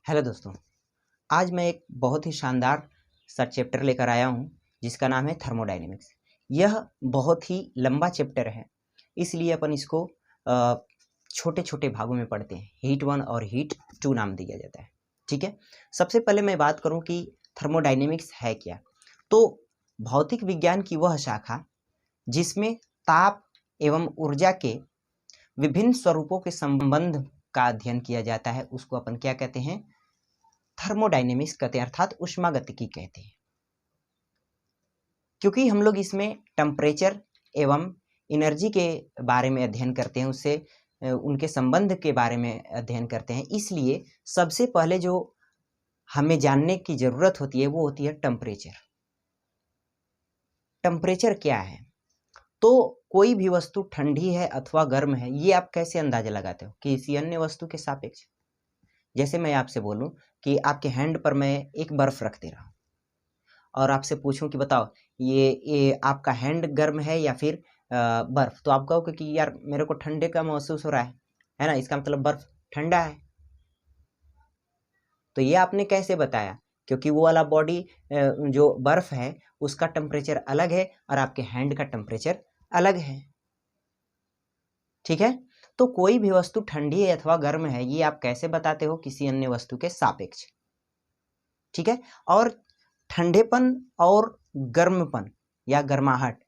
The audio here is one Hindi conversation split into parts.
हेलो दोस्तों, आज मैं एक बहुत ही शानदार सा चैप्टर लेकर आया हूँ जिसका नाम है थर्मोडायनेमिक्स। यह बहुत ही लंबा चैप्टर है, इसलिए अपन इसको छोटे छोटे भागों में पढ़ते हैं। हीट 1 और हीट 2 नाम दिया जाता है। ठीक है, सबसे पहले मैं बात करूँ कि थर्मोडायनेमिक्स है क्या। तो भौतिक विज्ञान की वह शाखा जिसमें ताप एवं ऊर्जा के विभिन्न स्वरूपों के संबंध का अध्ययन किया जाता है, उसको अपन क्या कहते हैं? थर्मोडायनेमिक्स कहते हैं, अर्थात उष्मागतिकी कहते हैं। क्योंकि हम लोग इसमें टेम्परेचर एवं एनर्जी के बारे में अध्ययन करते हैं, उससे उनके संबंध के बारे में अध्ययन करते हैं, इसलिए सबसे पहले जो हमें जानने की जरूरत होती है वो होती है टेम्परेचर। टेम्परेचर क्या है? तो कोई भी वस्तु ठंडी है अथवा गर्म है, ये आप कैसे अंदाजा लगाते हो? किसी अन्य वस्तु के सापेक्ष। जैसे मैं आपसे बोलूं कि आपके हैंड पर मैं एक बर्फ रख दे रहा हूं और आपसे पूछूं कि बताओ ये आपका हैंड गर्म है या फिर बर्फ, तो आप कहोगे कि यार मेरे को ठंडे का महसूस हो रहा है ना, इसका मतलब बर्फ ठंडा है। तो ये आपने कैसे बताया? क्योंकि वो वाला बॉडी जो बर्फ है उसका टेम्परेचर अलग है और आपके हैंड का टेम्परेचर अलग है। ठीक है, तो कोई भी वस्तु ठंडी है अथवा गर्म है, ये आप कैसे बताते हो? किसी अन्य वस्तु के सापेक्ष। ठीक है, और ठंडेपन और गर्मपन या गर्माहट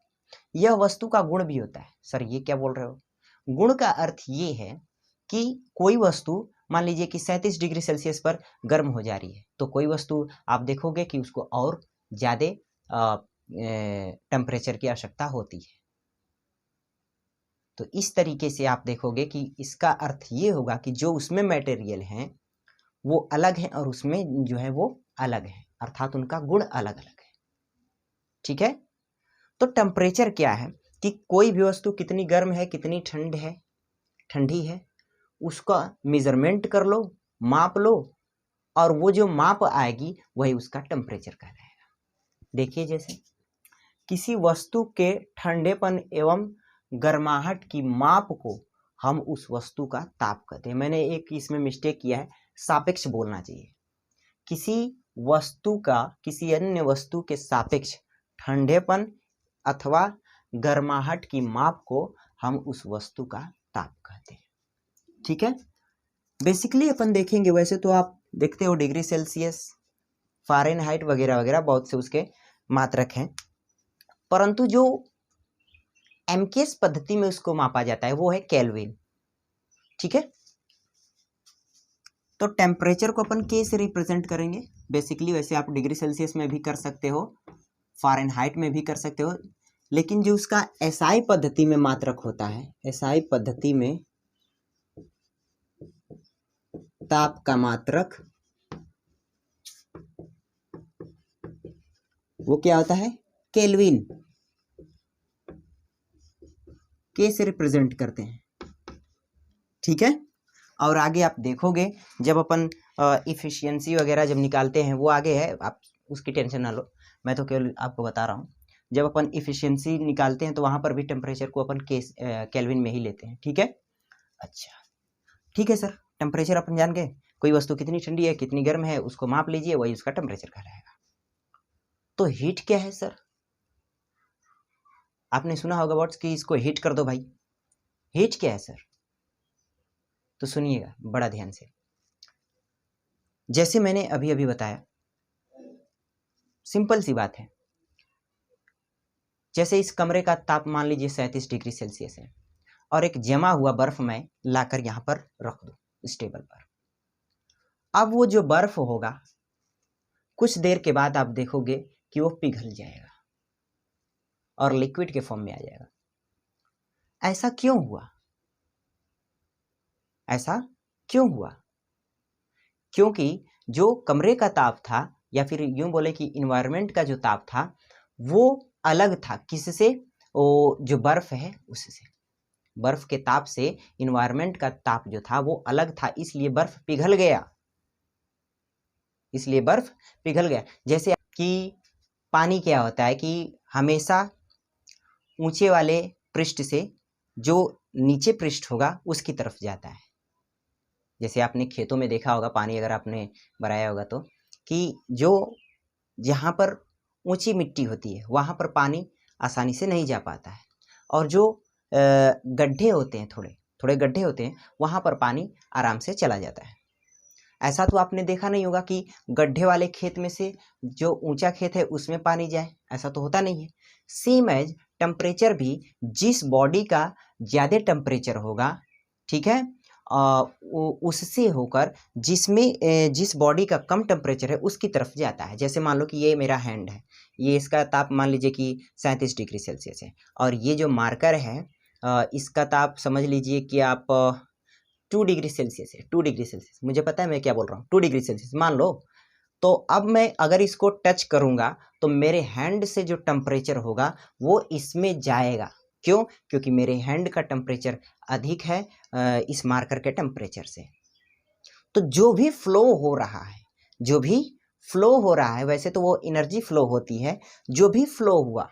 यह वस्तु का गुण भी होता है। सर ये क्या बोल रहे हो? गुण का अर्थ ये है कि कोई वस्तु मान लीजिए कि 37 डिग्री सेल्सियस पर गर्म हो जा रही है, तो कोई वस्तु आप देखोगे कि उसको और ज़्यादा टेम्परेचर की आवश्यकता होती है। तो इस तरीके से आप देखोगे कि इसका अर्थ ये होगा कि जो उसमें मटेरियल हैं वो अलग है और उसमें जो है वो अलग है, अर्थात उनका गुण अलग अलग है। ठीक है, तो टेम्परेचर क्या है कि कोई भी वस्तु कितनी गर्म है कितनी ठंडी है उसका मेजरमेंट कर लो, माप लो, और वो जो माप आएगी वही उसका टेम्परेचर कहलाएगा। देखिए, जैसे किसी वस्तु के ठंडेपन एवं गर्माहट की माप को हम उस वस्तु का ताप कहते हैं। मैंने एक इसमें मिस्टेक किया है, सापेक्ष बोलना चाहिए। किसी वस्तु का किसी अन्य वस्तु के सापेक्ष ठंडेपन अथवा गर्माहट की माप को हम उस वस्तु का ताप कहते हैं। ठीक है, बेसिकली अपन देखेंगे, वैसे तो आप देखते हो डिग्री सेल्सियस, फ़ारेनहाइट वगैरह वगैरह बहुत से उसके मात्रक हैं, परंतु जो एमकेएस पद्धति में उसको मापा जाता है वो है केल्विन। ठीक है, तो टेम्परेचर को अपन के से रिप्रेजेंट करेंगे बेसिकली। वैसे आप डिग्री सेल्सियस में भी कर सकते हो, फ़ारेनहाइट में भी कर सकते हो, लेकिन जो उसका एसआई पद्धति में मात्रक होता है, एसआई पद्धति में ताप का मात्रक वो क्या होता है? केल्विन। के से रिप्रेजेंट करते हैं। ठीक है, और आगे आप देखोगे जब अपन इफिशियंसी वगैरह जब निकालते हैं वो आगे है, आप उसकी टेंशन ना लो, मैं तो केवल आपको बता रहा हूँ। जब अपन इफिशियंसी निकालते हैं तो वहाँ पर भी टेम्परेचर को अपन केल्विन में ही लेते हैं। ठीक है, अच्छा ठीक है सर, टेम्परेचर अपन जान गए, कोई वस्तु कितनी ठंडी है कितनी गर्म है उसको माप लीजिए, वही उसका टेम्परेचर कहलाएगा। तो हीट क्या है सर? आपने सुना होगा वर्ड्स कि इसको हीट कर दो भाई। हीट क्या है सर? तो सुनिएगा बड़ा ध्यान से। जैसे मैंने अभी अभी बताया, सिंपल सी बात है, जैसे इस कमरे का ताप मान लीजिए 37 डिग्री सेल्सियस है और एक जमा हुआ बर्फ मैं लाकर यहाँ पर रख दूं इस टेबल पर। अब वो जो बर्फ होगा कुछ देर के बाद आप देखोगे कि वो पिघल जाएगा और लिक्विड के फॉर्म में आ जाएगा। ऐसा क्यों हुआ? ऐसा क्यों हुआ? क्योंकि जो कमरे का ताप था, या फिर यूं बोले कि इन्वायरमेंट का जो ताप था वो अलग था। किससे? वो जो बर्फ है उससे। बर्फ के ताप से इन्वायरमेंट का ताप जो था वो अलग था, इसलिए बर्फ पिघल गया। इसलिए बर्फ पिघल गया। जैसे कि पानी क्या होता है कि हमेशा ऊंचे वाले पृष्ठ से जो नीचे पृष्ठ होगा उसकी तरफ जाता है। जैसे आपने खेतों में देखा होगा, पानी अगर आपने भराया होगा तो, कि जो जहाँ पर ऊंची मिट्टी होती है वहाँ पर पानी आसानी से नहीं जा पाता है, और जो गड्ढे होते हैं, थोड़े थोड़े गड्ढे होते हैं, वहाँ पर पानी आराम से चला जाता है। ऐसा तो आपने देखा नहीं होगा कि गड्ढे वाले खेत में से जो ऊंचा खेत है उसमें पानी जाए, ऐसा तो होता नहीं है। सेम एज टेम्परेचर भी, जिस बॉडी का ज़्यादा टेम्परेचर होगा, ठीक है, उससे होकर जिस बॉडी का कम टेम्परेचर है उसकी तरफ जाता है। जैसे मान लो कि ये मेरा हैंड है, ये इसका ताप मान लीजिए कि 37 डिग्री सेल्सियस है, और ये जो मार्कर है इसका ताप समझ लीजिए कि आप 2 डिग्री सेल्सियस है, 2 डिग्री सेल्सियस, मुझे पता है मैं क्या बोल रहा हूँ, 2 डिग्री सेल्सियस मान लो। तो अब मैं अगर इसको टच करूँगा तो मेरे हैंड से जो टेम्परेचर होगा वो इसमें जाएगा। क्यों? क्योंकि मेरे हैंड का टेम्परेचर अधिक है इस मार्कर के टेम्परेचर से। तो जो भी फ्लो हो रहा है, जो भी फ्लो हो रहा है, वैसे तो वो एनर्जी फ्लो होती है, जो भी फ्लो हुआ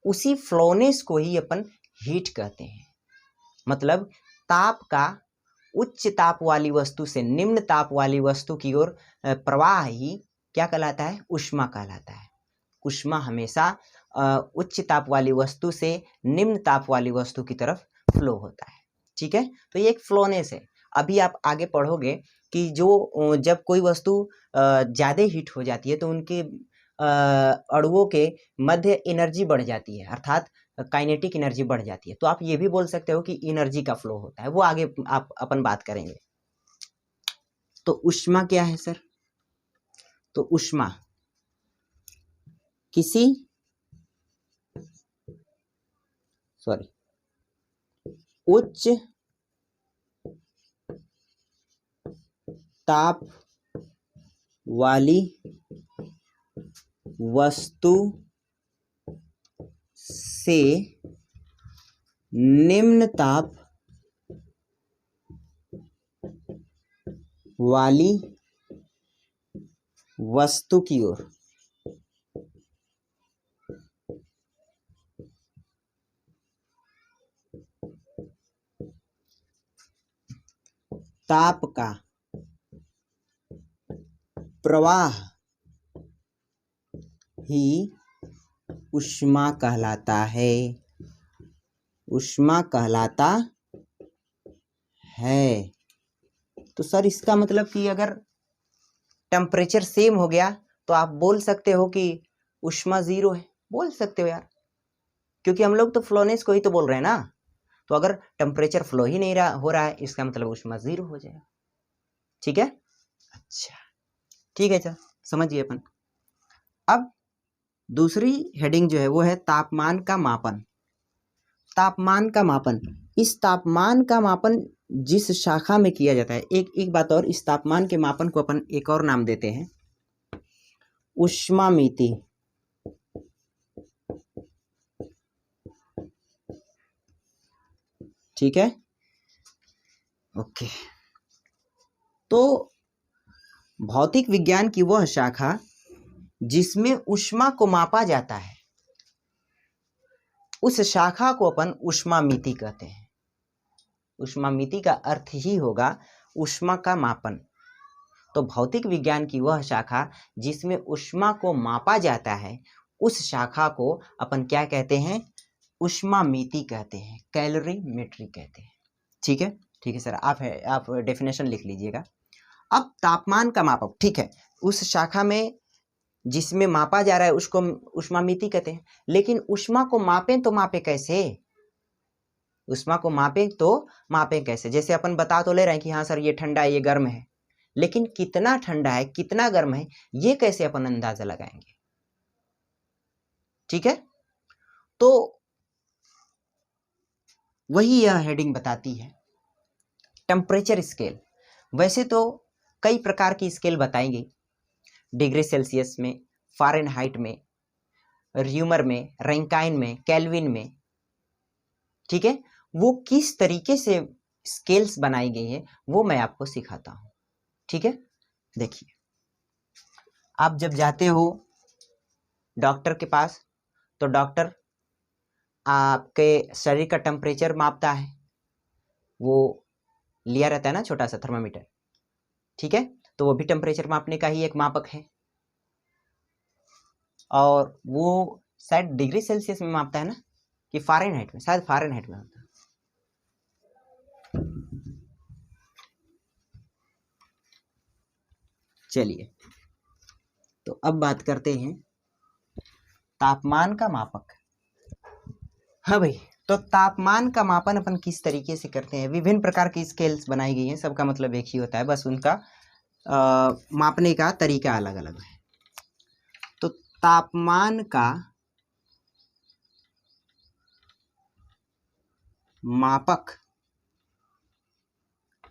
उसी फ्लोनेस को ही अपन हीट कहते हैं। मतलब ताप का उच्च ताप वाली वस्तु से निम्न ताप वाली वस्तु की ओर प्रवाह ही क्या कहलाता है? ऊष्मा कहलाता है। ऊष्मा हमेशा उच्च ताप वाली वस्तु से निम्न ताप वाली वस्तु की तरफ फ्लो होता है। ठीक है, तो ये एक फ्लोनेस है। अभी आप आगे पढ़ोगे कि जो जब कोई वस्तु ज़्यादा हीट हो जाती है तो उनके अणुओं के मध्य एनर्जी बढ़ जाती है, अर्थात काइनेटिक एनर्जी बढ़ जाती है। तो आप ये भी बोल सकते हो कि एनर्जी का फ्लो होता है, वो आगे आप अपन बात करेंगे। तो ऊष्मा क्या है सर? तो ऊष्मा किसी उच्च ताप वाली वस्तु से निम्न ताप वाली वस्तु की ओर ताप का प्रवाह ही ऊष्मा कहलाता है। ऊष्मा कहलाता है। तो सर इसका मतलब कि अगर टेम्परेचर सेम हो गया तो आप बोल सकते हो कि ऊष्मा जीरो है, बोल सकते हो यार, क्योंकि हम लोग तो फ्लोनेस को ही तो बोल रहे हैं ना। तो अगर टेम्परेचर फ्लो ही नहीं हो रहा है, इसका मतलब ऊष्मा जीरो हो जाएगा। ठीक है, अच्छा ठीक है, चल समझिए अपन। अब दूसरी हेडिंग जो है वो है तापमान का मापन। तापमान का मापन, इस तापमान का मापन जिस शाखा में किया जाता है, एक बात और, इस तापमान के मापन को अपन एक और नाम देते हैं, ऊष्मामिति। ठीक है, ओके। तो भौतिक विज्ञान की वह शाखा जिसमें ऊष्मा को मापा जाता है, उस शाखा को अपन ऊष्मामिति कहते हैं। ऊष्मामिति का अर्थ ही होगा ऊष्मा का मापन। तो भौतिक विज्ञान की वह शाखा जिसमें ऊष्मा को मापा जाता है, उस शाखा को अपन क्या कहते हैं? ऊष्मामिति कहते हैं, कैलोरीमेट्री कहते हैं। ठीक है, ठीक है सर, आप डेफिनेशन लिख लीजिएगा। अब तापमान का मापक, ठीक है, उस शाखा में जिसमें मापा जा रहा है उसको ऊष्मामिति कहते हैं। लेकिन ऊष्मा को मापें तो मापें कैसे? ऊष्मा को मापें तो मापें कैसे? जैसे अपन बता तो ले रहे हैं कि हाँ सर ये ठंडा है, ये गर्म है, लेकिन कितना ठंडा है कितना गर्म है ये कैसे अपन अंदाजा लगाएंगे? ठीक है, तो वही यह हेडिंग बताती है, टेम्परेचर स्केल। वैसे तो कई प्रकार की स्केल बताएंगे, डिग्री सेल्सियस में, फ़ारेनहाइट में, र्यूमर में, रैंकाइन में, केल्विन में। ठीक है, वो किस तरीके से स्केल्स बनाई गई है वो मैं आपको सिखाता हूं। ठीक है, देखिए, आप जब जाते हो डॉक्टर के पास तो डॉक्टर आपके शरीर का टेम्परेचर मापता है, वो लिया रहता है ना छोटा सा थर्मामीटर, ठीक है, तो वो भी टेम्परेचर मापने का ही एक मापक है, और वो शायद डिग्री सेल्सियस में मापता है ना कि फ़ारेनहाइट में, शायद फ़ारेनहाइट में होता है। चलिए, तो अब बात करते हैं तापमान का मापक। हाँ भाई, तो तापमान का मापन अपन किस तरीके से करते हैं? विभिन्न प्रकार की स्केल्स बनाई गई हैं, सबका मतलब एक ही होता है, बस उनका मापने का तरीका अलग अलग है। तो तापमान का मापक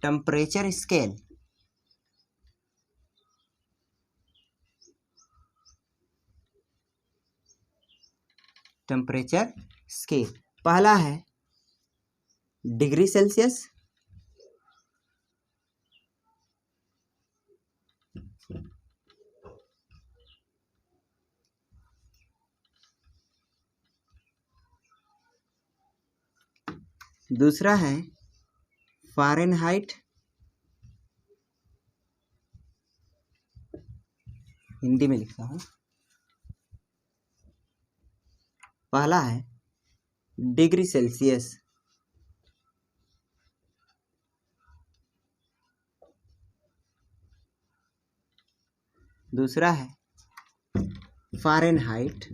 टेम्परेचर स्केल, टेम्परेचर स्केल पहला है डिग्री सेल्सियस, दूसरा है फ़ारेनहाइट, हिंदी में लिखता हूँ, पहला है डिग्री सेल्सियस, दूसरा है फ़ारेनहाइट,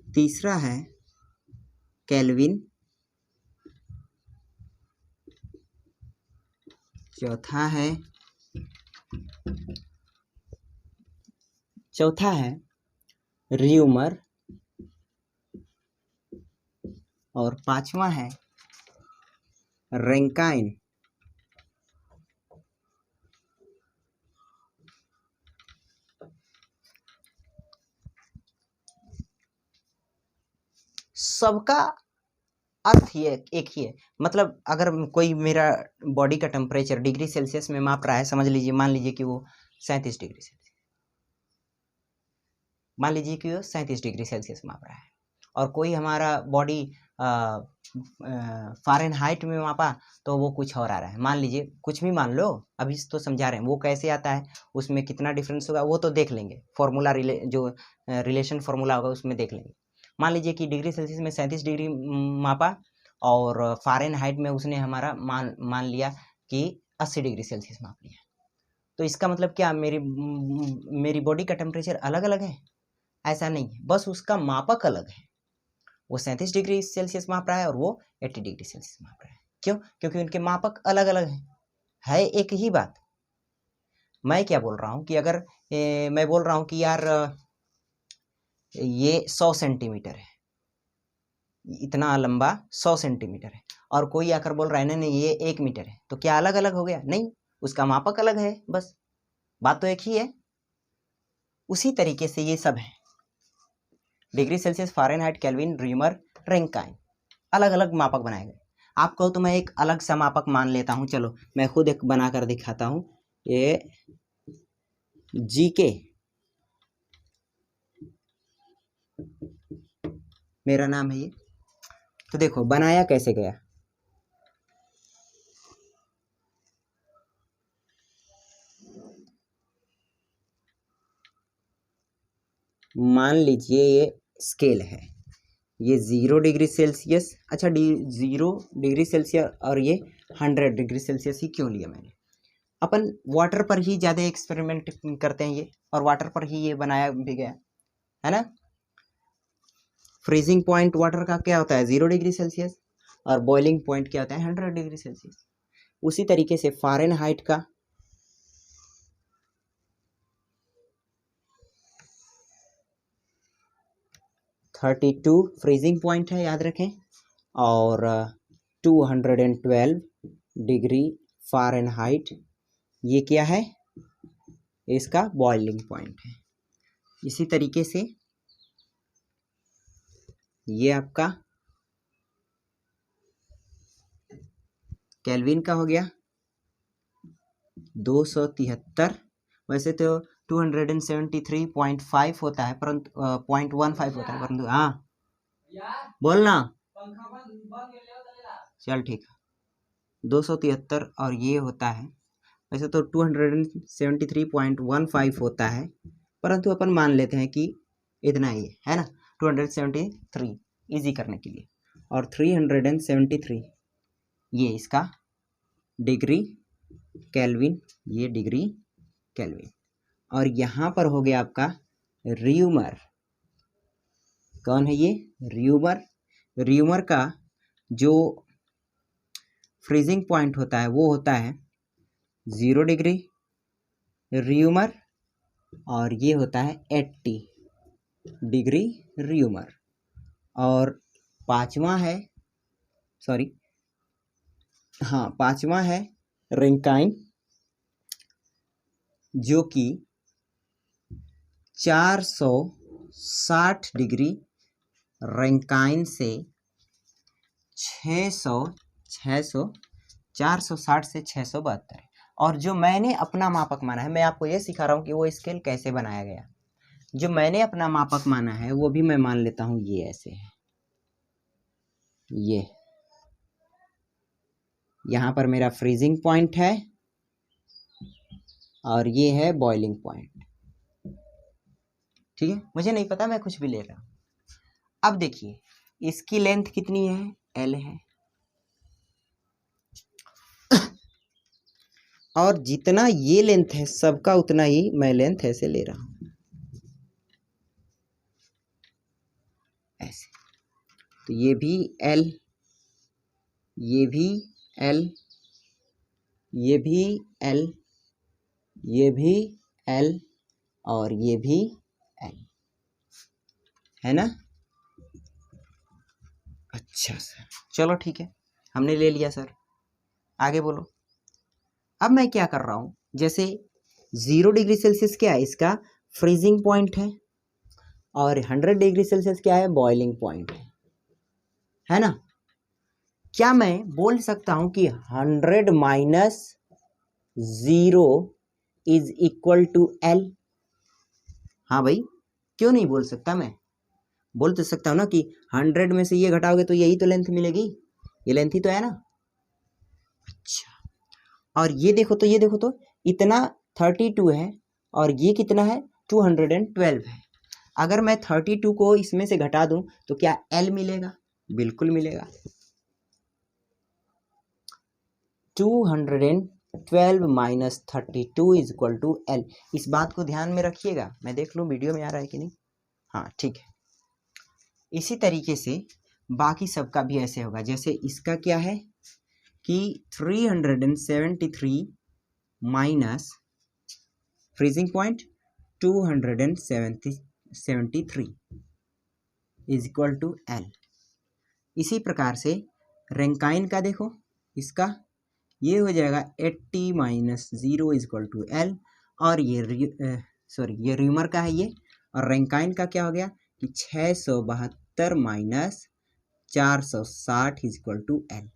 तीसरा है केल्विन, चौथा है र्यूमर, और पांचवा है रैंकाइन। सबका अर्थ ही एक ही है, मतलब अगर कोई मेरा बॉडी का टेम्परेचर डिग्री सेल्सियस में माप रहा है, समझ लीजिए, मान लीजिए कि वो 37 डिग्री सेल्सियस, मान लीजिए कि वो 37 डिग्री सेल्सियस माप रहा है, और कोई हमारा बॉडी फ़ारेनहाइट में मापा तो वो कुछ और आ रहा है, मान लीजिए, कुछ भी मान लो, अभी तो समझा रहे हैं वो कैसे आता है, उसमें कितना डिफरेंस होगा वो तो देख लेंगे, फॉर्मूला जो रिलेशन फार्मूला होगा उसमें देख लेंगे। मान लीजिए कि डिग्री सेल्सियस में 37 डिग्री मापा, और फ़ारेनहाइट में उसने हमारा मान लिया कि 80 डिग्री सेल्सियस माप लिया, तो इसका मतलब क्या, मेरी बॉडी का टेम्परेचर अलग अलग है? ऐसा नहीं है, बस उसका मापक अलग है। वो 37 डिग्री सेल्सियस माप रहा है और वो 80 डिग्री सेल्सियस माप रहा है। क्यों? क्योंकि उनके मापक अलग अलग हैं, है एक ही बात। मैं क्या बोल रहा हूँ कि अगर मैं बोल रहा हूँ कि यार ये 100 सेंटीमीटर है, इतना लंबा 100 सेंटीमीटर है, और कोई आकर बोल रहा है नहीं नहीं ये 1 मीटर है, तो क्या अलग अलग हो गया? नहीं, उसका मापक अलग है, बस बात तो एक ही है। उसी तरीके से ये सब है, degree Celsius, Fahrenheit, kelvin, rumour, Rankine, अलग अलग मापक बनाए गए। आप कहो तो मैं एक अलग सा मापक मान लेता हूँ, चलो मैं खुद एक बनाकर दिखाता हूँ, ये जीके, मेरा नाम है ये, तो देखो बनाया कैसे गया। मान लीजिए ये स्केल है, ये 0 डिग्री सेल्सियस, अच्छा 0 डिग्री सेल्सियस, और ये 100 डिग्री सेल्सियस ही क्यों लिया मैंने? अपन वाटर पर ही ज़्यादा एक्सपेरिमेंट करते हैं ये, और वाटर पर ही ये बनाया भी गया है ना। फ्रीजिंग पॉइंट वाटर का क्या होता है? 0 डिग्री सेल्सियस, और बॉइलिंग पॉइंट क्या होता है? 100 डिग्री सेल्सियस। उसी तरीके से फ़ारेनहाइट का 32 फ्रीजिंग पॉइंट है, याद रखें, और 212 डिग्री फ़ारेनहाइट ये क्या है? इसका बॉइलिंग पॉइंट है। इसी तरीके से ये आपका केल्विन का हो गया 273, वैसे तो 273.5 होता है, परंतु 0.15 होता है, परंतु हाँ बोलना। चल ठीक है, 273 और ये होता है, वैसे तो 273.15 होता है, परंतु अपन मान लेते हैं कि इतना ही है ना, 273 इजी करने के लिए। और 373 ये इसका डिग्री केल्विन, ये डिग्री केल्विन। और यहाँ पर हो गया आपका र्यूमर। कौन है ये? र्यूमर। र्यूमर का जो फ्रीजिंग पॉइंट होता है वो होता है 0 डिग्री र्यूमर, और ये होता है 80 डिग्री र्यूमर। और पांचवा है रैंकाइन, जो कि 460 डिग्री रैंकाइन से 460 से 672 है। और जो मैंने अपना मापक माना है, मैं आपको ये सिखा रहा हूँ कि वो स्केल कैसे बनाया गया। जो मैंने अपना मापक माना है वो भी मैं मान लेता हूँ, ये ऐसे है, ये यहाँ पर मेरा फ्रीजिंग पॉइंट है और ये है बॉइलिंग पॉइंट। ठीक है, मुझे नहीं पता, मैं कुछ भी ले रहा हूँ। अब देखिए इसकी लेंथ कितनी है? L है। और जितना ये लेंथ है सबका उतना ही मैं लेंथ ऐसे ले रहा हूँ, ऐसे। तो ये भी L, ये भी L, ये भी L, ये भी L और ये भी L, है ना? अच्छा सर, चलो ठीक है, हमने ले लिया सर, आगे बोलो। अब मैं क्या कर रहा हूँ, जैसे 0 डिग्री सेल्सियस क्या है? इसका फ्रीजिंग पॉइंट है, और 100 डिग्री सेल्सियस क्या है? बॉइलिंग पॉइंट है ना? क्या मैं बोल सकता हूं कि 100 minus 0 is equal to L? हाँ भाई, क्यों नहीं बोल सकता? मैं बोल तो सकता हूं ना कि 100 में से ये घटाओगे तो यही तो लेंथ मिलेगी, ये लेंथ ही तो है ना। अच्छा, और ये देखो तो, ये देखो तो, इतना 32 है और ये कितना है? 212 है। अगर मैं 32 को इसमें से घटा दूं तो क्या L मिलेगा? बिल्कुल मिलेगा। 212 minus 32 is equal to L। इस बात को ध्यान में रखिएगा, मैं देख लूँ वीडियो में आ रहा है कि नहीं। हाँ ठीक है, इसी तरीके से बाकी सबका भी ऐसे होगा। जैसे इसका क्या है कि 373 minus freezing point 273 is equal to L। इसी प्रकार से रैंकाइन का देखो, इसका ये हो जाएगा 80 minus 0 is equal to L। और ये ये र्यूमर का है ये। और रैंकाइन का क्या हो गया कि 672 minus 460 is equal to L।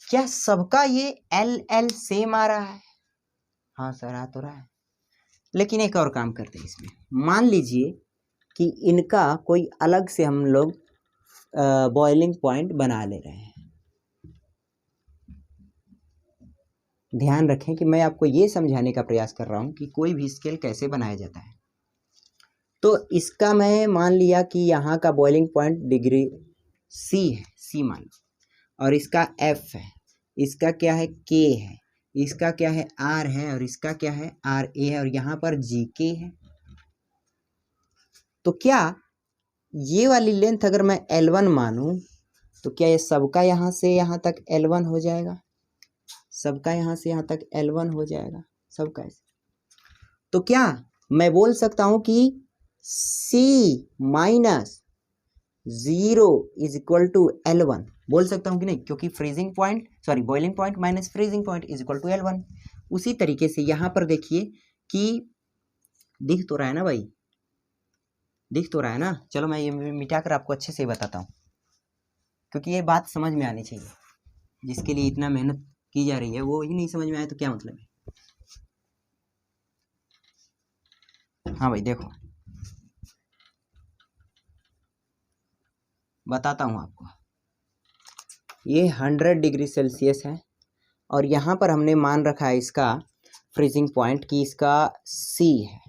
क्या सबका ये L सेम आ रहा है? हाँ सर, आ तो रहा है। लेकिन एक और काम करते हैं इसमें, मान लीजिए कि इनका कोई अलग से हम लोग बॉइलिंग पॉइंट बना ले रहे हैं। ध्यान रखें कि मैं आपको ये समझाने का प्रयास कर रहा हूं कि कोई भी स्केल कैसे बनाया जाता है। तो इसका मैं मान लिया कि यहाँ का बॉइलिंग पॉइंट डिग्री C है, C मान लो, और इसका F है, इसका क्या है? K है, इसका क्या है? R है, और इसका क्या है? RA है, और यहाँ पर GK है। तो क्या ये वाली लेंथ अगर मैं L1 मानूं तो क्या ये सबका यहाँ से यहाँ तक L1 हो जाएगा? सबका यहाँ से यहाँ तक L1 हो जाएगा, सबका ऐसे। तो क्या मैं बोल सकता हूं कि C minus 0 is equal to L1? बोल सकता हूं कि नहीं? क्योंकि boiling point minus freezing point is equal to L1। उसी तरीके से यहाँ पर देखिए कि दिख तो रहा है ना भाई, दिख तो रहा है ना। चलो मैं ये मिटाकर आपको अच्छे से बताता हूँ, क्योंकि ये बात समझ में आनी चाहिए। जिसके लिए इतना मेहनत की जा रही है वो ही नहीं समझ में आए तो क्या मतलब है। हाँ भाई देखो, बताता हूँ आपको। ये 100 डिग्री सेल्सियस है और यहाँ पर हमने मान रखा है इसका फ्रीजिंग पॉइंट कि इसका C है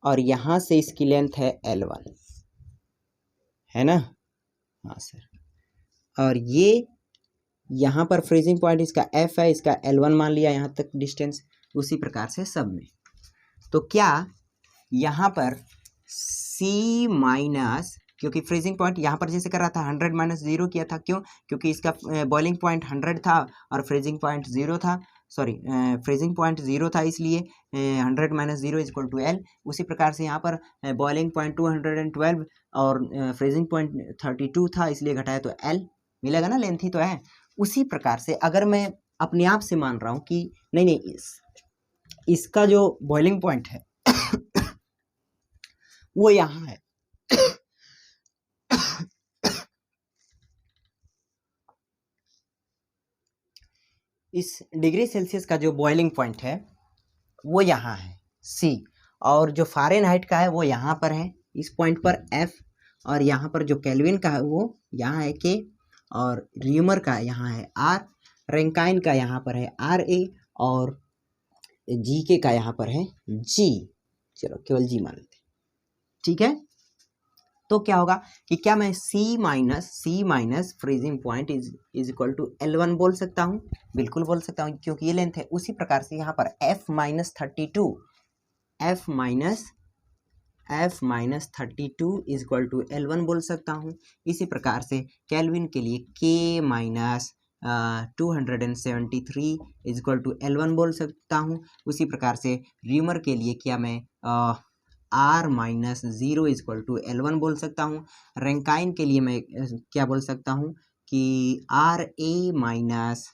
और यहाँ से इसकी लेंथ है L1, है ना? हाँ सर। और ये यहाँ पर फ्रीजिंग पॉइंट इसका F है, इसका L1 मान लिया यहाँ तक डिस्टेंस। उसी प्रकार से सब में तो क्या यहाँ पर C माइनस, क्योंकि फ्रीजिंग पॉइंट यहाँ पर जैसे कर रहा था 100 माइनस 0 किया था, क्यों? क्योंकि इसका बॉइलिंग पॉइंट 100 था और फ्रीजिंग पॉइंट 0 था, सॉरी फ्रीजिंग पॉइंट 0 था, इसलिए 100 minus 0 is equal to L। उसी प्रकार से यहाँ पर बॉइलिंग पॉइंट 212 और फ्रीजिंग पॉइंट 32 था, इसलिए घटाया तो L मिलेगा ना, लेंथ ही तो है। उसी प्रकार से अगर मैं अपने आप से मान रहा हूँ कि नहीं इसका जो बॉइलिंग पॉइंट है वो यहाँ है इस डिग्री सेल्सियस का जो बॉइलिंग पॉइंट है वो यहाँ है C, और जो फ़ारेनहाइट का है वो यहाँ पर है इस पॉइंट पर F, और यहाँ पर जो केल्विन का है वो यहाँ है K, और र्यूमर का यहाँ है R, रैंकाइन का यहाँ पर है RA, और GK का यहाँ पर है G। चलो केवल G मान लेते हैं, ठीक है। तो क्या होगा कि क्या मैं C minus freezing point is equal to L1 बोल सकता हूँ? बिल्कुल बोल सकता हूँ, क्योंकि ये लेंथ है। उसी प्रकार से यहाँ पर F minus 32 is equal to L1 बोल सकता हूँ। इसी प्रकार से केल्विन के लिए K minus 273 is equal to L1 बोल सकता हूँ। उसी प्रकार से र्यूमर के लिए क्या मैं R minus 0 is equal to L1 बोल सकता हूँ। रैंकाइन के लिए मैं क्या बोल सकता हूँ कि RA माइनस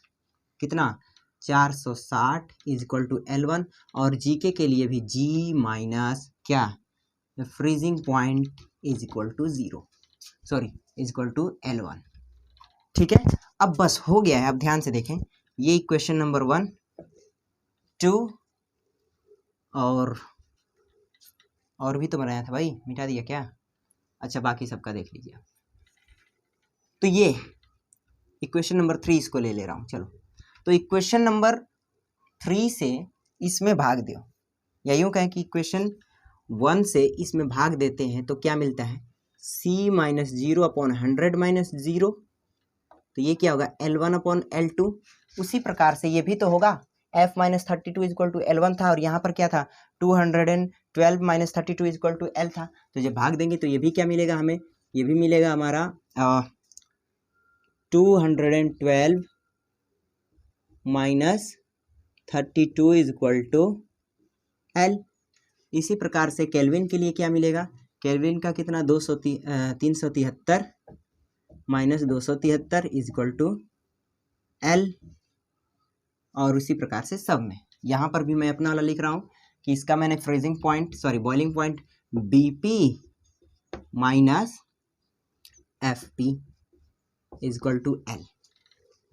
कितना 460 इज इक्वल टू L1, और GK के लिए भी G माइनस क्या freezing point is equal to 0, sorry is equal to L1, ठीक है। अब बस हो गया है। अब ध्यान से देखें, ये इक्वेशन नंबर 1, 2 और भी तो बनाया था भाई, मिटा दिया क्या? अच्छा बाकी सबका देख लीजिए। तो ये इक्वेशन नंबर 3 इसको ले रहा हूँ। चलो तो इक्वेशन नंबर 3 से इसमें भाग दो, या यूँ कहें कि इक्वेशन 1 से इसमें भाग देते हैं तो क्या मिलता है? C माइनस 0 अपॉन 100 माइनस 0, तो ये क्या होगा? L1 upon L2। उसी प्रकार से ये भी तो होगा, F minus 32 is equal to L1 था, और यहाँ पर क्या था? 212 minus 32 is equal to L था। तो जब भाग देंगे तो ये भी क्या मिलेगा हमें? ये भी मिलेगा हमारा 212 minus 32 is equal to L। इसी प्रकार से केल्विन के लिए क्या मिलेगा? केल्विन का कितना 373 minus 273 is equal to L। और उसी प्रकार से सब में यहाँ पर भी मैं अपना वाला लिख रहा हूँ कि इसका मैंने freezing point boiling point BP minus FP is equal to L।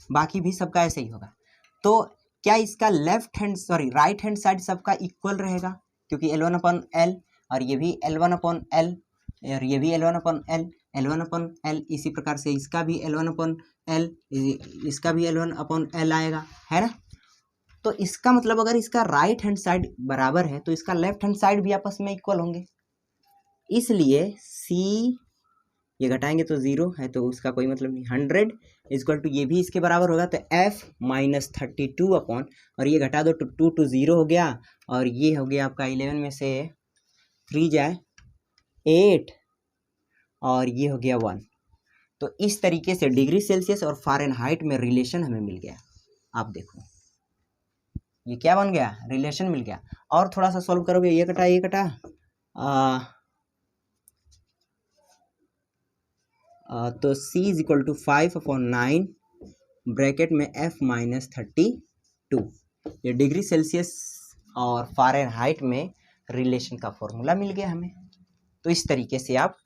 बाकी भी सबका ऐसे ही होगा। तो क्या इसका राइट हैंड साइड सबका इक्वल रहेगा? क्योंकि L1 अपॉन L, और ये भी L1 अपॉन L, और ये भी L1 upon L, L1 upon L। इसी प्रकार से इसका भी L1 अपॉन L, इसका भी L1 अपॉन L आएगा, है ना। तो इसका मतलब अगर इसका राइट हैंड साइड बराबर है तो इसका लेफ्ट हैंड साइड भी आपस में इक्वल होंगे। इसलिए C ये घटाएंगे तो 0 है, तो उसका कोई मतलब नहीं। 100 इक्वल टू ये भी इसके बराबर होगा, तो F माइनस 32 अपॉन, और ये घटा दो तो 2 to 0 हो गया, और ये हो गया आपका 11 में से 3 जाए 8, और ये हो गया 1। तो इस तरीके से डिग्री सेल्सियस और फ़ारेनहाइट में रिलेशन हमें मिल गया। आप देखो ये क्या बन गया? रिलेशन मिल गया। और थोड़ा सा सॉल्व करोगे, ये कटा तो C is equal to 5 upon 9 bracket में F माइनस 32। ये डिग्री सेल्सियस और फ़ारेनहाइट में रिलेशन का फॉर्मूला मिल गया हमें। तो इस तरीके से आप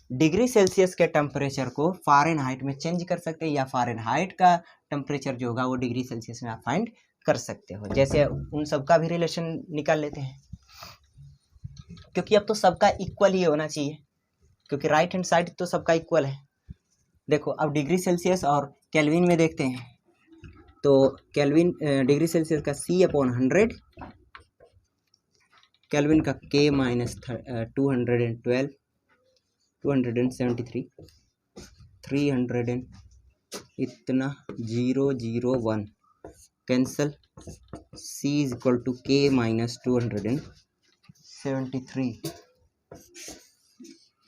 डिग्री सेल्सियस के टेम्परेचर को फ़ारेनहाइट में चेंज कर सकते हैं, या फ़ारेनहाइट का टेम्परेचर जो होगा वो डिग्री सेल्सियस में आप फाइंड कर सकते हो। जैसे उन सबका भी रिलेशन निकाल लेते हैं, क्योंकि अब तो सबका इक्वल ही होना चाहिए। क्योंकि राइट हैंड साइड तो सबका इक्वल है। देखो अब डिग्री सेल्सियस और केल्विन में देखते हैं। तो केल्विन डिग्री सेल्सियस का C/100, केल्विन का K माइनस 212, 273, 300 इतना 001 cancel, C is equal to K minus 273।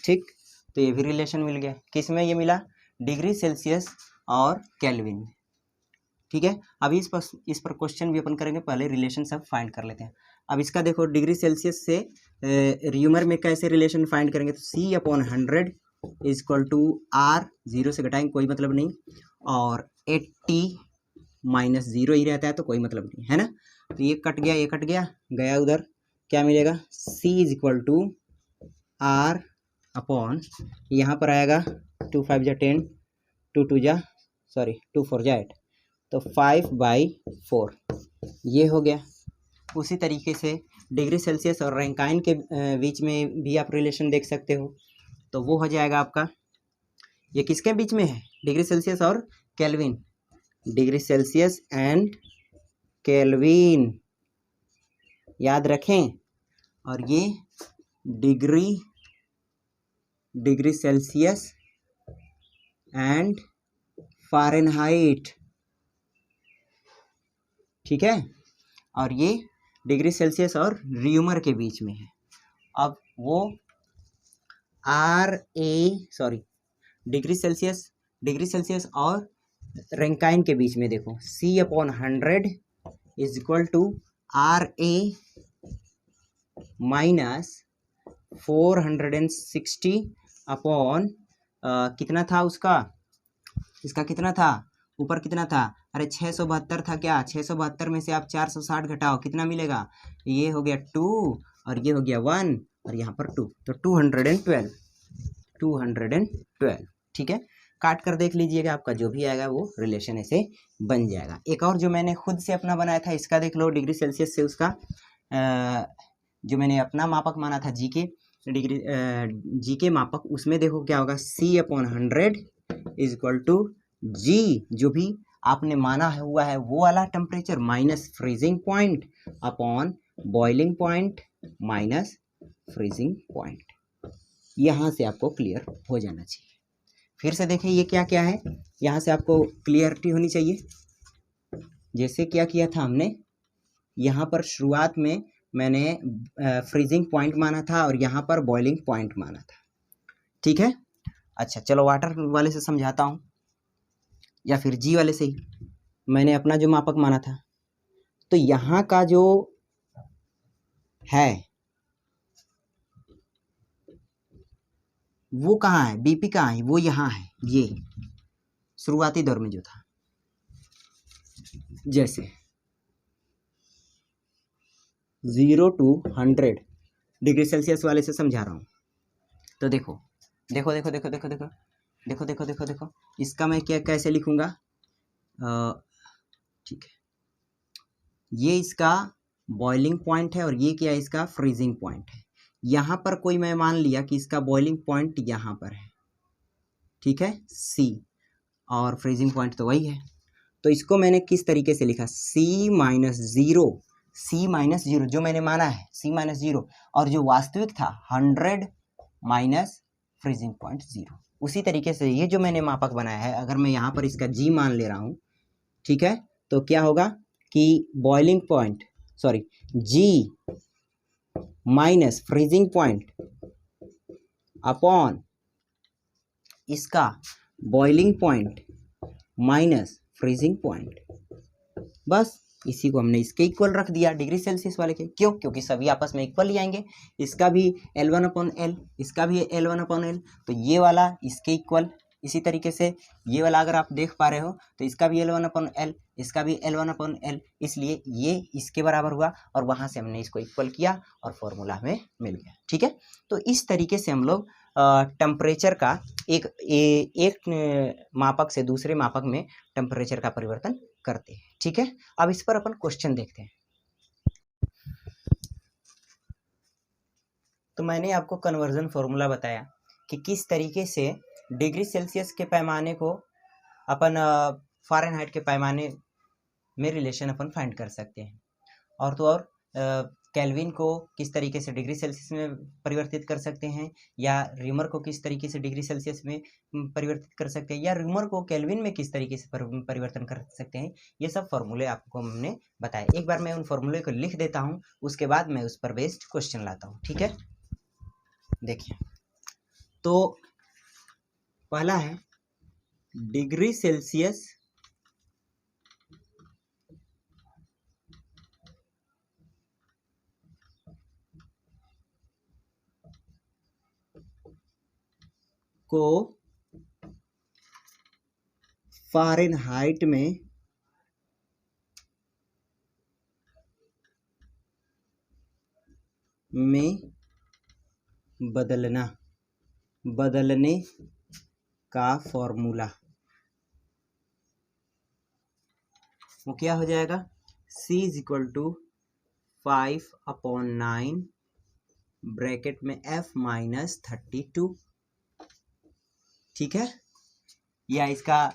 ठीक, तो ये भी रिलेशन मिल गया। किस में ये मिला? डिग्री सेल्सियस और केल्विन में। ठीक है, अभी इस पर क्वेश्चन भी अपन करेंगे, पहले रिलेशन सब फाइंड कर लेते हैं। अब इसका देखो डिग्री सेल्सियस से र्यूमर में कैसे रिलेशन फाइंड करेंगे, तो C/100 is equal to R, 0 से घटाएंगे कोई मतलब नहीं, और 80 माइनस 0 ही रहता है तो कोई मतलब नहीं है ना। तो ये कट गया, ये कट गया, गया उधर, क्या मिलेगा? C is equal to R upon, यहाँ पर आएगा 2 5 जा 10, 2 2 जा 2 4 जा 8, तो 5/4 ये हो गया। उसी तरीके से डिग्री सेल्सियस और रैंकाइन के बीच में भी आप रिलेशन देख सकते हो, तो वो हो जाएगा आपका, ये किसके बीच में है? डिग्री सेल्सियस और kelvin, degree Celsius and kelvin, याद रखें। और ये डिग्री सेल्सियस एंड फ़ारेनहाइट, ठीक है, और ये डिग्री सेल्सियस और र्यूमर के बीच में है। अब वो डिग्री सेल्सियस और रैंकाइन के बीच में देखो, C/100 is equal to RA minus 460 upon कितना था उसका, इसका कितना था, ऊपर कितना था, अरे 672 था क्या, 672 में से आप 460 घटाओ, कितना मिलेगा? ये हो गया 2 और ये हो गया 1 और यहाँ पर 2, तो 212। ठीक है, काट कर देख लीजिएगा, आपका जो भी आएगा वो रिलेशन ऐसे बन जाएगा। एक और जो मैंने खुद से अपना बनाया था, इसका देख लो, डिग्री सेल्सियस से उसका जो मैंने अपना मापक माना था जी के मापक, उसमें देखो क्या होगा, C/100 is equal to G, जो भी आपने माना हुआ है वो वाला temperature minus freezing point upon boiling point minus freezing point. यहाँ से आपको क्लियर हो जाना चाहिए। फिर से देखें ये क्या क्या है, यहाँ से आपको क्लियरिटी होनी चाहिए। जैसे क्या किया था हमने, यहाँ पर शुरुआत में मैंने फ्रीजिंग पॉइंट माना था और यहाँ पर बॉइलिंग पॉइंट माना था। ठीक है, अच्छा चलो वाटर वाले से समझाता हूँ, या फिर जी वाले से ही। मैंने अपना जो मापक माना था, तो यहाँ का जो है वो कहाँ है, बीपी कहाँ है, वो यहाँ है, ये शुरुआती दौर में जो था। जैसे 0 to 100 डिग्री सेल्सियस वाले से समझा रहा हूँ, तो देखो देखो देखो देखो देखो देखो देखो देखो देखो देखो इसका मैं क्या कैसे लिखूंगा, ठीक है, ये इसका बॉइलिंग पॉइंट है और ये क्या है, इसका फ्रीजिंग पॉइंट है। यहाँ पर कोई मैं मान लिया कि इसका बॉइलिंग पॉइंट यहाँ पर है, ठीक है, C, और फ्रीजिंग पॉइंट तो वही है। तो इसको मैंने किस तरीके से लिखा, C-0 जो मैंने माना है, C-0, और जो वास्तविक था 100 माइनस फ्रीजिंग पॉइंट 0। उसी तरीके से ये जो मैंने मापक बनाया है, अगर मैं यहाँ पर इसका G मान ले रहा हूँ, ठीक है, तो क्या होगा कि boiling point G minus freezing point upon इसका boiling point minus freezing point, बस इसी को हमने इसके इक्वल रख दिया डिग्री सेल्सियस वाले के। क्यों? क्योंकि सभी आपस में इक्वल ही आएंगे। इसका भी L1/L, इसका भी L1/L, तो ये वाला इसके इक्वल। इसी तरीके से ये वाला अगर आप देख पा रहे हो तो इसका भी L1/L, इसका भी L1/L, इसलिए ये इसके बराबर हुआ और वहाँ से हमने इसको इक्वल किया और फॉर्मूला हमें मिल गया। ठीक है, तो इस तरीके से हम लोग टेम्परेचर का एक मापक से दूसरे मापक में टेम्परेचर का परिवर्तन करते हैं। ठीक है, अब इस पर अपन क्वेश्चन देखते हैं। तो मैंने आपको कन्वर्जन फॉर्मूला बताया कि किस तरीके से डिग्री सेल्सियस के पैमाने को अपन फ़ारेनहाइट के पैमाने में रिलेशन अपन फाइंड कर सकते हैं, और तो और केल्विन को किस तरीके से डिग्री सेल्सियस में परिवर्तित कर सकते हैं, या रीमर को किस तरीके से डिग्री सेल्सियस में परिवर्तित कर सकते हैं, या रीमर को केल्विन में किस तरीके से परिवर्तन कर सकते हैं। ये सब फॉर्मूले आपको हमने बताए। एक बार मैं उन फॉर्मूले को लिख देता हूँ, उसके बाद मैं उस पर बेस्ड क्वेश्चन लाता हूँ। ठीक है, देखिए, तो पहला है डिग्री सेल्सियस को फ़ारेनहाइट में बदलने का फॉर्मूला वो क्या हो जाएगा, C = 5/9 ब्रैकेट में F-32। ठीक है, या इसका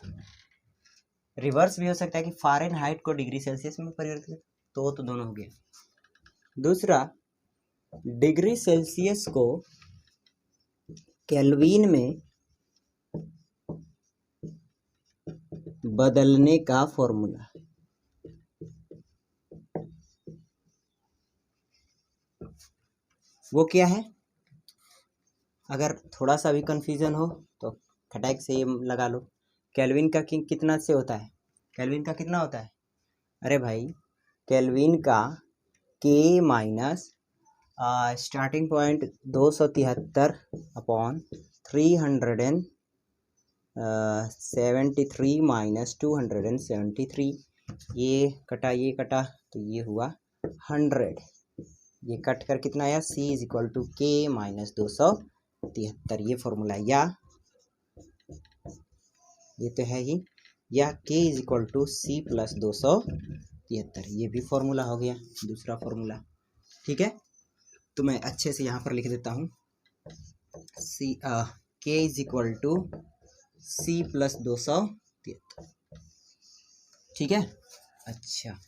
रिवर्स भी हो सकता है कि फ़ारेनहाइट को डिग्री सेल्सियस में परिवर्तित, तो दोनों हो गए। दूसरा, डिग्री सेल्सियस को केल्विन में बदलने का फॉर्मूला, वो क्या है। अगर थोड़ा सा भी कंफ्यूजन हो तो खटाक से ये लगा लो। केल्विन का कितना से होता है, केल्विन का कितना होता है, अरे भाई केल्विन का K minus starting point 273/373 minus 273, ये कटा तो ये हुआ 100, ये कट कर कितना आया, C = K माइनस 273, ये फॉर्मूला, या ये तो है ही, या K = C + 273, ये भी फॉर्मूला हो गया, दूसरा फॉर्मूला। ठीक है, तो मैं अच्छे से यहाँ पर लिख देता हूँ, K = C + 273। ठीक है, अच्छा,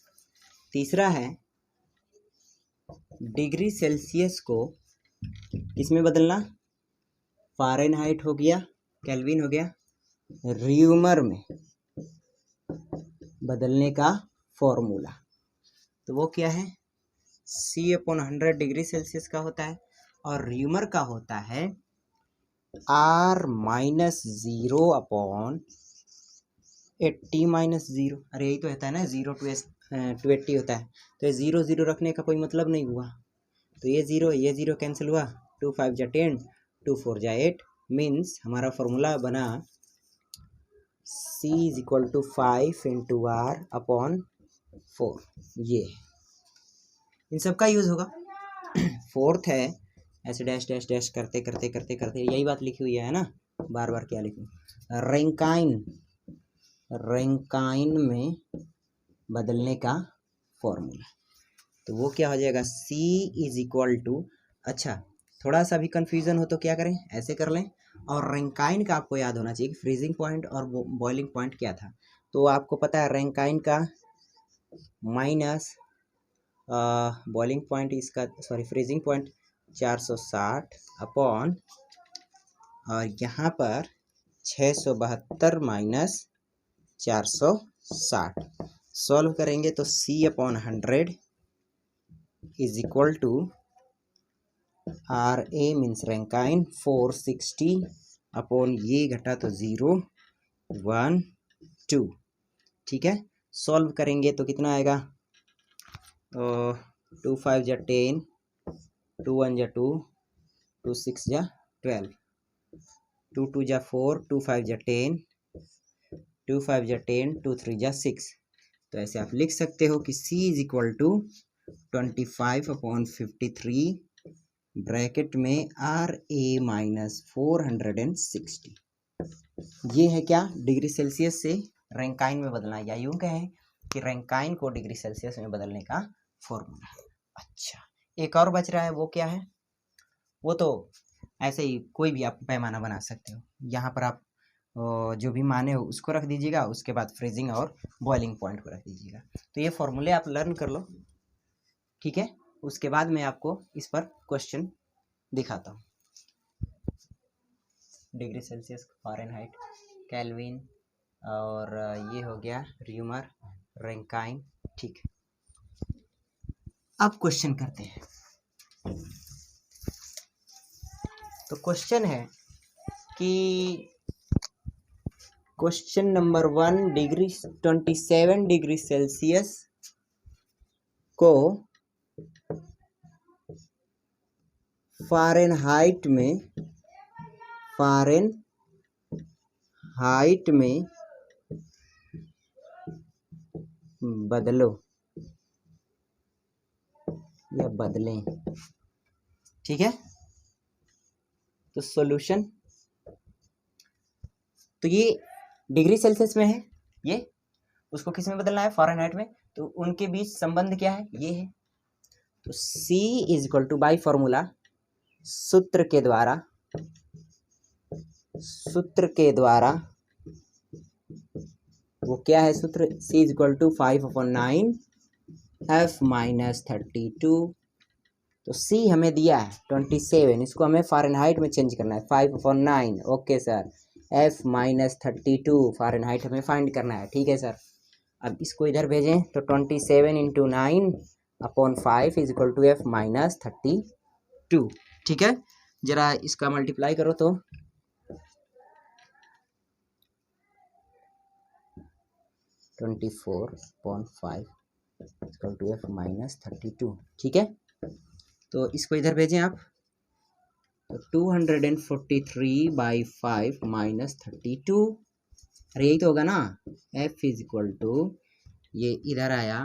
तीसरा है डिग्री सेल्सियस को किसमें बदलना, फ़ारेनहाइट हो गया, केल्विन हो गया, रीमर में बदलने का फॉर्मूला, तो वो क्या है, C/100 डिग्री सेल्सियस का होता है, और रीमर का होता है R-0/80-0। अरे यही तो होता है ना, 0 to 80 होता है, तो ये 0 रखने का कोई मतलब नहीं हुआ, तो ये 0 कैंसिल हुआ, 2 5 जा 10, 2 4 जा 8, मीन्स हमारा फॉर्मूला बना C = 5 × R/4। ये इन सब का यूज़ होगा। फोर्थ है, ऐसे डैश डैश डैश करते यही बात लिखी हुई है ना, बार बार क्या लिखूं, रैंकाइन में बदलने का फॉर्मूला, तो वो क्या हो जाएगा, C = अच्छा, थोड़ा सा भी कंफ्यूजन हो तो क्या करें, ऐसे कर लें, और रैंकाइन का आपको याद होना चाहिए फ्रीजिंग पॉइंट और बॉइलिंग पॉइंट क्या था, तो आपको पता है रैंकाइन का माइनस बॉइलिंग पॉइंट, इसका फ्रीजिंग पॉइंट 460 अपॉन, और यहाँ पर 672 माइनस 460, सॉल्व करेंगे तो C/100 = RA means Rankine 460 upon ये घटा तो 0 1 2। ठीक है, सॉल्व करेंगे तो कितना आएगा, 2 5 जा 10, 2 1 जा 2, 2 6 जा 12, 2 2 जा 4, 2 5 जा 10, 2 5 जा 10, 2 3 जा 6, तो ऐसे आप लिख सकते हो कि C = 25/53 ब्रैकेट में RA - 460। ये है क्या, डिग्री सेल्सियस से रैंकाइन में बदलना, या यूं कहें कि रैंकाइन को डिग्री सेल्सियस में बदलने का फॉर्मूला। अच्छा, एक और बच रहा है, वो क्या है, वो तो ऐसे ही कोई भी आप पैमाना बना सकते हो। यहाँ पर आप जो भी माने हो उसको रख दीजिएगा, उसके बाद फ्रीजिंग और बॉइलिंग पॉइंट को रख दीजिएगा। तो ये फॉर्मूले आप लर्न कर लो, ठीक है। उसके बाद मैं आपको इस पर क्वेश्चन दिखाता हूँ। डिग्री सेल्सियस, फ़ारेनहाइट, केल्विन और ये हो गया र्यूमर, रैंकाइन, ठीक है। अब क्वेश्चन करते हैं। तो क्वेश्चन है कि क्वेश्चन नंबर 1, 27 डिग्री सेल्सियस को फ़ारेनहाइट में बदलो या बदलें, ठीक है। तो सॉल्यूशन, तो ये डिग्री सेल्सियस में है, ये उसको किस में बदलना है, फ़ारेनहाइट में। तो उनके बीच संबंध क्या है, ये है। तो C is equal to by formula, सूत्र के द्वारा वो क्या है सूत्र, C is equal to 5/9 F minus 32। तो C हमें दिया है 27, इसको हमें फ़ारेनहाइट में चेंज करना है, 5/9, okay sir. F minus 32 Fahrenheit हमें फाइंड करना है, ठीक है सर। अब इसको इधर भेजें तो 27 into 9/5 is equal to F minus 32, ठीक है। जरा इसका मल्टीप्लाई करो तो 24/5 इक्वल टू F माइनस 32, ठीक है। तो इसको इधर भेजें आप, तो 243/5 माइनस 32, अरे यही तो होगा ना। F इज इक्वल टू, ये इधर आया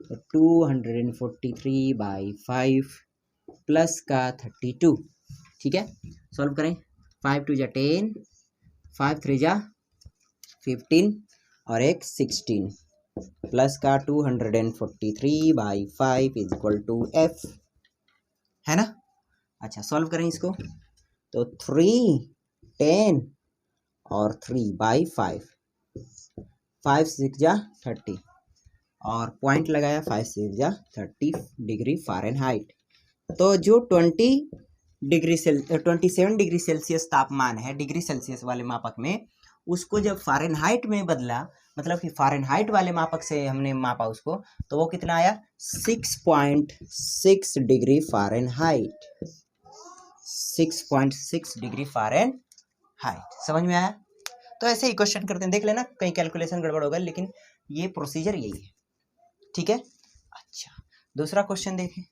तो 243/5 प्लस का 32, ठीक है। सॉल्व करें, 5 2 जा 10, 5 3 जा 15 और एक 16 प्लस का 243/5 इज इक्वल टू F, है ना। अच्छा सॉल्व करें इसको, तो 3 10 और 3/5, 5 6 जा 30 और पॉइंट लगाया, 5 6 जा 30 डिग्री फ़ारेनहाइट। तो जो 27 डिग्री सेल्सियस तापमान है डिग्री सेल्सियस वाले मापक में, उसको जब फ़ारेनहाइट में बदला, मतलब कि फ़ारेनहाइट वाले मापक से हमने मापा उसको, तो वो कितना आया, 6.6 डिग्री फ़ारेनहाइट, 6.6 डिग्री फ़ारेनहाइट। समझ में आया। तो ऐसे ही क्वेश्चन करते हैं, देख लेना कहीं कैलकुलेशन गड़बड़ होगा, लेकिन ये प्रोसीजर यही है, ठीक है। अच्छा दूसरा क्वेश्चन देखें।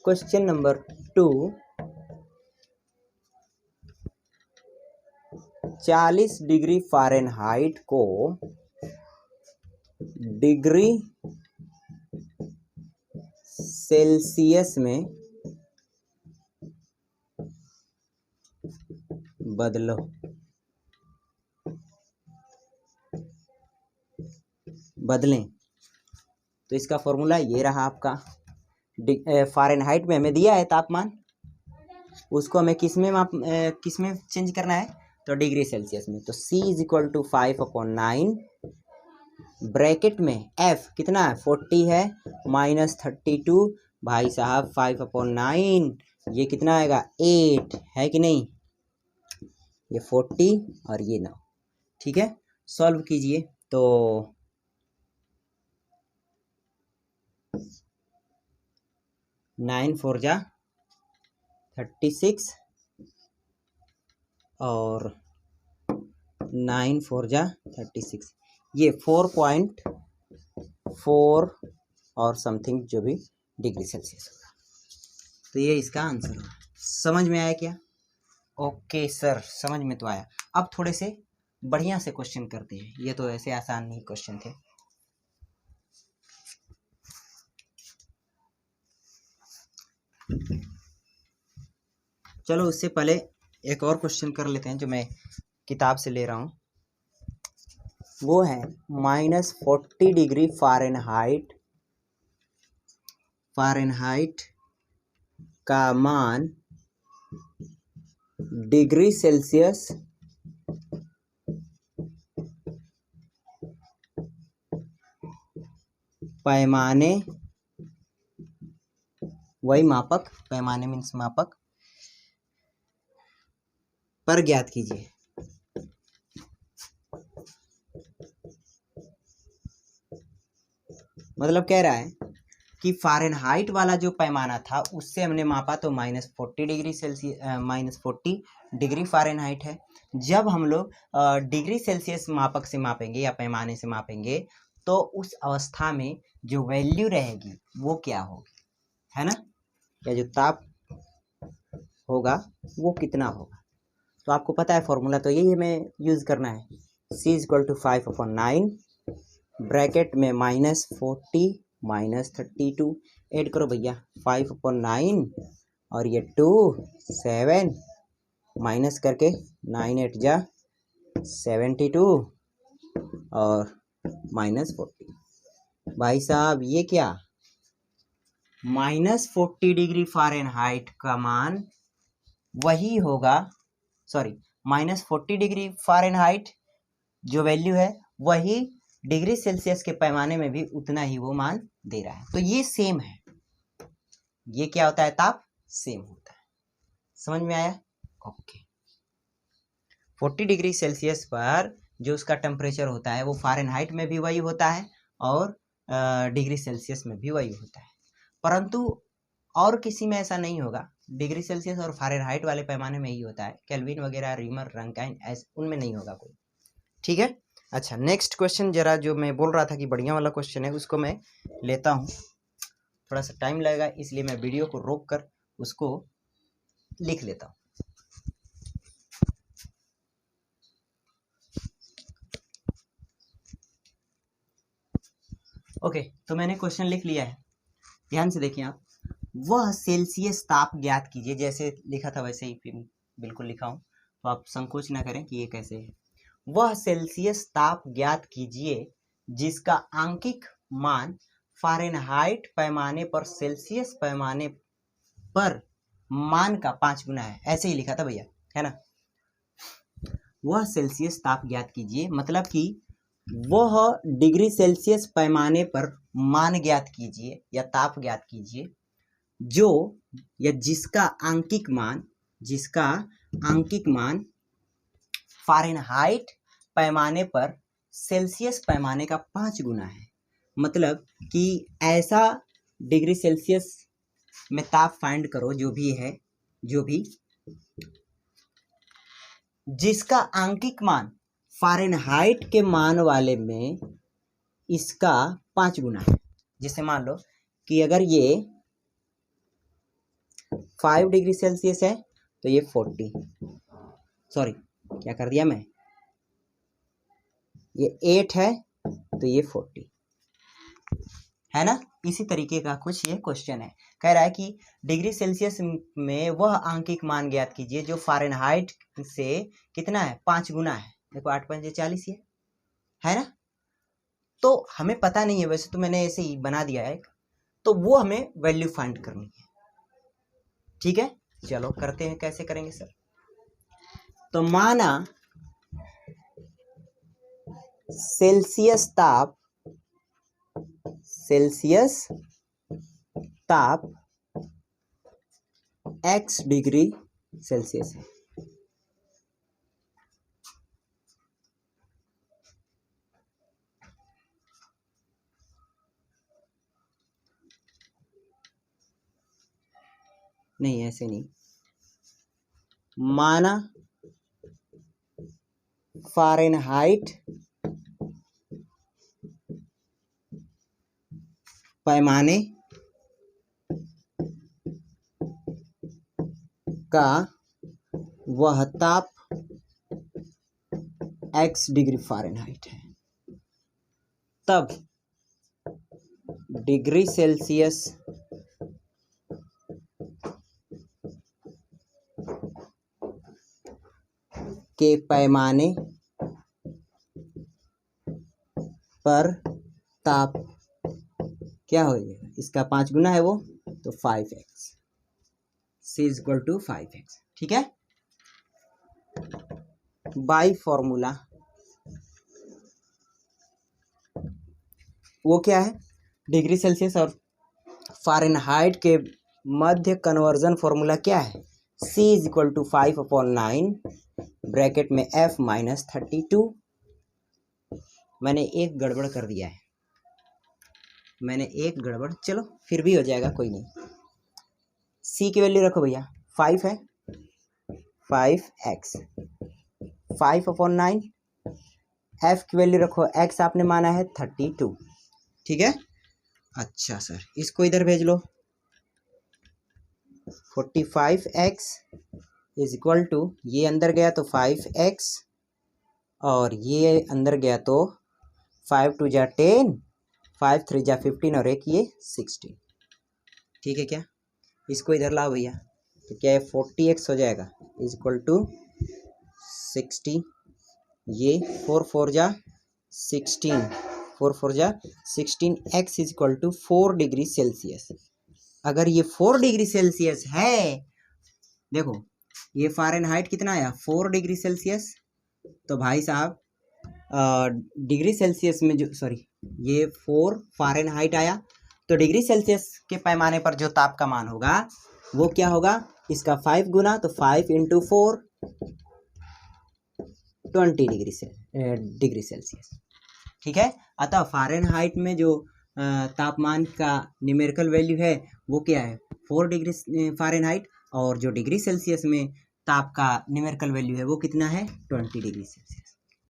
क्वेश्चन नंबर 2, 40 डिग्री फ़ारेनहाइट को डिग्री सेल्सियस में बदलो, बदलें। तो इसका फॉर्मूला ये रहा आपका, फ़ारेनहाइट में हमें दिया है तापमान, उसको हमें किस में चेंज करना है, तो डिग्री सेल्सियस में। तो C is equal to 5/9, bracket में F कितना है 40 है, माइनस 32, भाई साहब 5/9, ये कितना आएगा 8, है कि नहीं, ये 40 और ये 9, ठीक है। सॉल्व कीजिए तो 9 4 जा 36 और 9 4 जा 36, ये 4.4 और समथिंग जो भी डिग्री सेल्सियस होगा। तो ये इसका आंसर होगा। समझ में आया क्या? ओके सर, समझ में तो आया। अब थोड़े से बढ़िया से क्वेश्चन करते हैं, ये तो ऐसे आसान नहीं क्वेश्चन थे। चलो उससे पहले एक और क्वेश्चन कर लेते हैं जो मैं किताब से ले रहा हूँ। वो है -40 डिग्री फ़ारेनहाइट का मान डिग्री सेल्सियस पैमाने, वही मापक, पैमाने मीन्स मापक, पर ज्ञात कीजिए। मतलब कह रहा है कि फ़ारेनहाइट वाला जो पैमाना था उससे हमने मापा तो -40 डिग्री सेल्सियस, -40 डिग्री फ़ारेनहाइट है। जब हम लोग डिग्री सेल्सियस मापक से मापेंगे या पैमाने से मापेंगे तो उस अवस्था में जो वैल्यू रहेगी वो क्या होगी, है ना, या जो ताप होगा वो कितना होगा। तो आपको पता है फॉर्मूला, तो यही हमें यूज़ करना है। C = 5/9 ब्रैकेट में -40 -32 ऐड करो भैया, 5/9 और ये 2 7 माइनस करके 9 8 जा 72 और -40। भाई साहब ये क्या, -40 डिग्री फ़ारेनहाइट का मान वही होगा, सॉरी -40 डिग्री फ़ारेनहाइट जो वैल्यू है वही डिग्री सेल्सियस के पैमाने में भी उतना ही वो मान दे रहा है। तो ये सेम है, ये क्या होता है, ताप सेम होता है। समझ में आया? ओके। 40 डिग्री सेल्सियस पर जो उसका टेम्परेचर होता है वो फ़ारेनहाइट में भी वही होता है और डिग्री सेल्सियस में भी वही होता है, परंतु और किसी में ऐसा नहीं होगा। डिग्री सेल्सियस और फ़ारेनहाइट वाले पैमाने में ही होता है, केल्विन वगैरह, रीमर, रंकाइन, ऐसे उनमें नहीं होगा कोई। ठीक है। अच्छा, नेक्स्ट क्वेश्चन जरा जो मैं बोल रहा था कि बढ़िया वाला क्वेश्चन है उसको मैं लेता हूँ। थोड़ा सा टाइम लगेगा इसलिए मैं वीडियो को रोक कर उसको लिख लेता हूँ। ओके, तो मैंने क्वेश्चन लिख लिया है, ध्यान से देखिए आप। वह सेल्सियस ताप ज्ञात कीजिए, जैसे लिखा था वैसे ही बिल्कुल लिखा हूँ, तो आप संकोच ना करें कि ये कैसे है। वह सेल्सियस ताप ज्ञात कीजिए जिसका आंकिक मान फ़ारेनहाइट पैमाने पर सेल्सियस पैमाने पर मान का 5 गुना है। ऐसे ही लिखा था भैया, है ना। वह सेल्सियस ताप ज्ञात कीजिए, मतलब कि वह डिग्री सेल्सियस पैमाने पर मान ज्ञात कीजिए या ताप ज्ञात कीजिए जो या जिसका आंकिक मान फ़ारेनहाइट पैमाने पर सेल्सियस पैमाने का 5 गुना है। मतलब कि ऐसा डिग्री सेल्सियस में ताप फाइंड करो जो भी जिसका आंकिक मान फ़ारेनहाइट के मान वाले में इसका 5 गुना है। जैसे मान लो कि अगर ये 5 डिग्री सेल्सियस है तो ये 40, सॉरी क्या कर दिया मैं, ये 8 है तो ये 40 है ना। इसी तरीके का कुछ ये क्वेश्चन है। कह रहा है कि डिग्री सेल्सियस में वह आंकिक मान ज्ञात कीजिए जो फ़ारेनहाइट से कितना है, 5 गुना है। देखो 8 5 40 ये है ना। तो हमें पता नहीं है, वैसे तो मैंने ऐसे ही बना दिया है, तो वो हमें वैल्यू फाइंड करनी है। ठीक है, चलो करते हैं। कैसे करेंगे सर? तो माना सेल्सियस ताप x डिग्री सेल्सियस है। नहीं ऐसे नहीं, माना फ़ारेनहाइट पैमाने का वह ताप x डिग्री फ़ारेनहाइट है, तब डिग्री सेल्सियस के पैमाने पर ताप क्या हो जाएगा, इसका 5 गुना है वो, तो 5x, C is equal to 5x। ठीक है, बाई फॉर्मूला वो क्या है, डिग्री सेल्सियस और फ़ारेनहाइट के मध्य कन्वर्जन फॉर्मूला क्या है, C is equal to 5/9 bracket में F माइनस 32। मैंने एक गड़बड़ कर दिया है, चलो फिर भी हो जाएगा, कोई नहीं। C की वैल्यू रखो भैया, 5 है, 5x, 5/9, F की वैल्यू रखो, x आपने माना है 32। ठीक है, अच्छा सर इसको इधर भेज लो, 45x इज इक्वल टू, ये अंदर गया तो 5x और ये अंदर गया तो 5 2 जा 10, 5 3 जा 15 और एक ये 16। ठीक है क्या, इसको इधर लाओ भैया, तो क्या है 40x हो जाएगा इज इक्वल टू 60, ये 4 4 जा 16, 4 4 जा 16, x is equal to 4 degree Celsius. अगर ये 4 डिग्री सेल्सियस है, देखो ये फ़ारेनहाइट कितना आया 4 डिग्री सेल्सियस, तो भाई साहब डिग्री सेल्सियस में जो ये 4 फ़ारेनहाइट आया, तो डिग्री सेल्सियस के पैमाने पर जो ताप का मान होगा वो क्या होगा, इसका 5 गुना, तो 5 इंटू 4 20 डिग्री सेल्सियस। ठीक है, अतः फ़ारेनहाइट में जो तापमान का न्यूमेरिकल वैल्यू है वो क्या है 4 डिग्री फ़ारेनहाइट, और जो डिग्री सेल्सियस में ताप का न्यूमेरिकल वैल्यू है वो कितना है 20 डिग्री सेल्सियस।